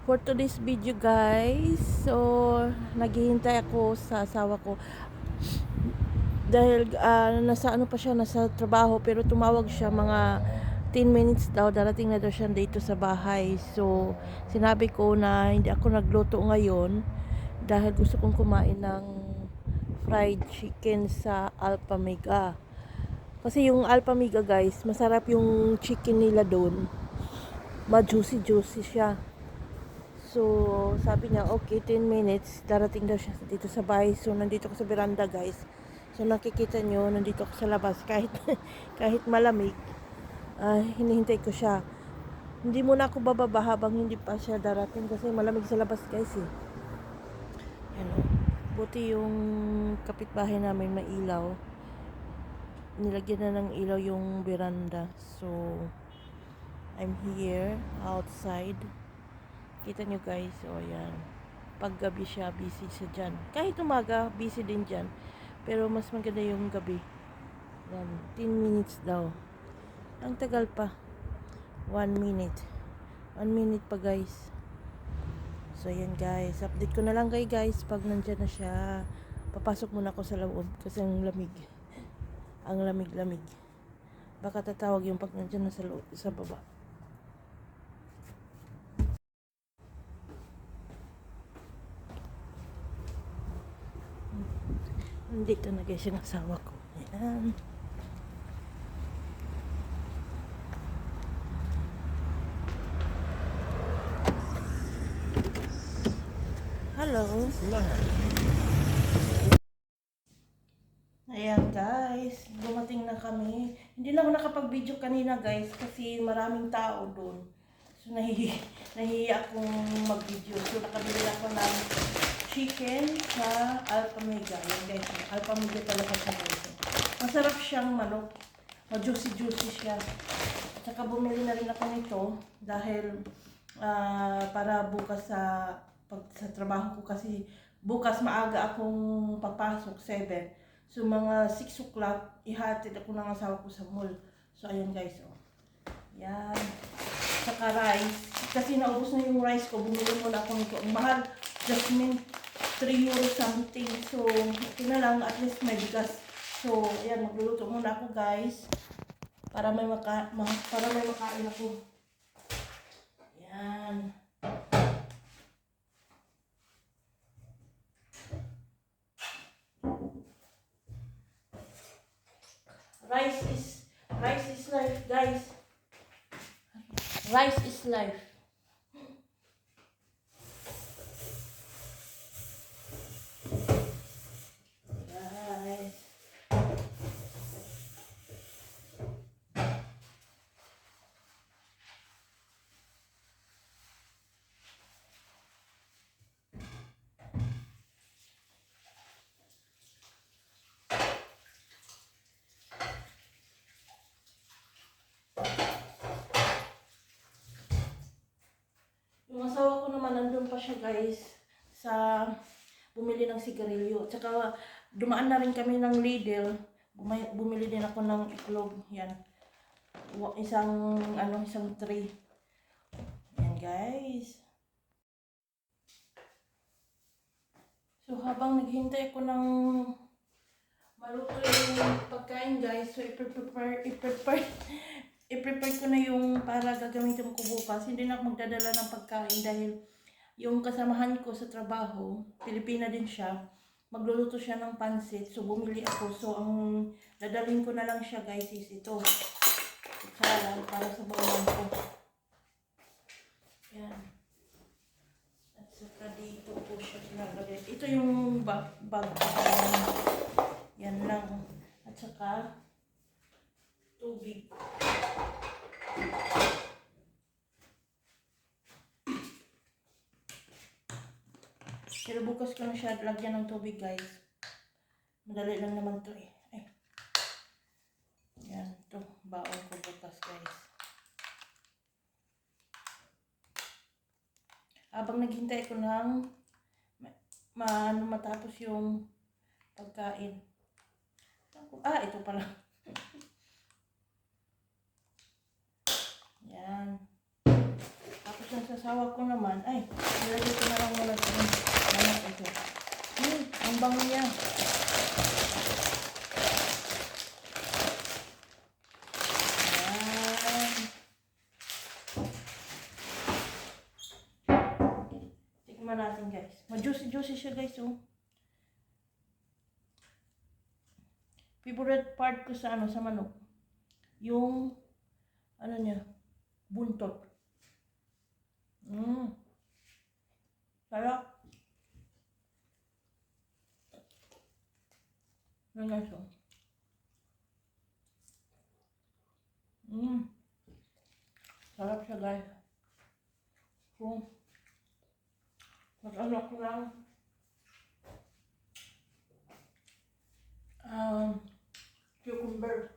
for today's video guys. So, naghihintay ako sa asawa ko. Dahil nasa ano pa siya, nasa trabaho. Pero tumawag siya mga 10 minutes daw. Darating na daw siya dito sa bahay. So, sinabi ko na hindi ako nagluto ngayon. Dahil gusto kong kumain ng fried chicken sa Alpamega. Kasi yung Alpamega guys, masarap yung chicken nila doon. Ma-juicy-juicy siya. So, sabi niya, okay, 10 minutes, darating daw siya dito sa bahay. So, nandito ko sa veranda, guys. So, nakikita nyo, nandito ako sa labas. Kahit, kahit malamig, hinihintay ko siya. Hindi muna ako bababa habang hindi pa siya darating kasi malamig sa labas, guys, eh. Ano, buti yung kapitbahay namin may ilaw. Nilagyan na ng ilaw yung veranda. So, I'm here, outside. Kita nyo guys, o yan. Pag gabi siya, busy siya dyan. Kahit umaga, busy din dyan. Pero mas maganda yung gabi. Yan, 10 minutes daw. Ang tagal pa. 1 minute. 1 minute pa guys. So yan guys, update ko na lang kayo guys pag nandyan na siya. Papasok muna ako sa loob kasi ang lamig. Ang lamig-lamig. Baka tatawag yung pag nandyan na sa loob, sa baba. Nandito na guys yung asawa ko. Ayan. Hello. Ayan guys, dumating na kami. Hindi na ako nakapag-video kanina guys kasi maraming tao doon. So nahihiya akong mag-video. So nakabili ako ng chicken sa Alpamega. Ayan guys, Alpamega talaga siya guys. Masarap siyang manok. Ma-juicy-juicy siya. At saka bumili na rin ako nito dahil para bukas sa trabaho ko kasi bukas maaga akong papasok 7. So mga 6 o'clock ihatid ako ng asawa ko sa mall. So ayan guys, oh. Yan. Saka rice. Kasi naubos na yung rice ko, bumili muna ako nito. Ang mahal, Jasmine, 3 euro something. So okay na lang, at least may bigas. So ayan, magluluto muna ako guys. Para may makain ako. Yan. Rice is life, guys. Rice is life. Guys. Yung asawa ko naman, nandun pa siya guys, sa bumili ng sigarilyo. Tsaka dumaan na rin kami ng Lidl, bumili din ako ng itlog, yan. Isang tray. Yan guys. So habang naghintay ako ng maluto yung pagkain guys, so i-prepare ko na yung para gagamitin ko bukas. Hindi na ako magdadala ng pagkain dahil yung kasamahan ko sa trabaho, Pilipina din siya, magluluto siya ng pansit. So bumili ako. So ang dadalhin ko na lang siya guys is ito. Kutsara para sa bawang ko. Yan. At saka dito po siya sinagagay. Ito yung bag. Yan lang. At saka tubig. Pero bukas ko na siya lagyan ng tubig guys. Madali lang naman to eh. Ay. Yan. Ito. Baon ko bukas guys. Habang naghintay ko ng matapos yung pagkain. Ito pala. Yan. Tapos Itong sasawa ko naman, ay, nilagay ko na lang muna itong manok ito. Ang bango niya. Ayan. Tikman natin guys. Ma-juicy-juicy siya guys, oh. Favorite part ko sa sa manok, yung niya, buntot. Sarap. Yan guys, oh. Sarap siya guys. So, mag-ano ko lang. Cucumber.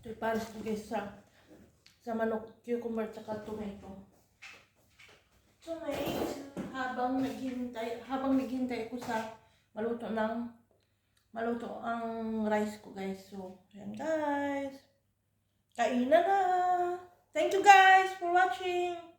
Ito pares ko guys sa manok, cucumber, tsaka tomato. So guys, habang naghihintay ako sa maluto ang rice ko guys. So, ayan guys. Kainan na! Thank you guys for watching!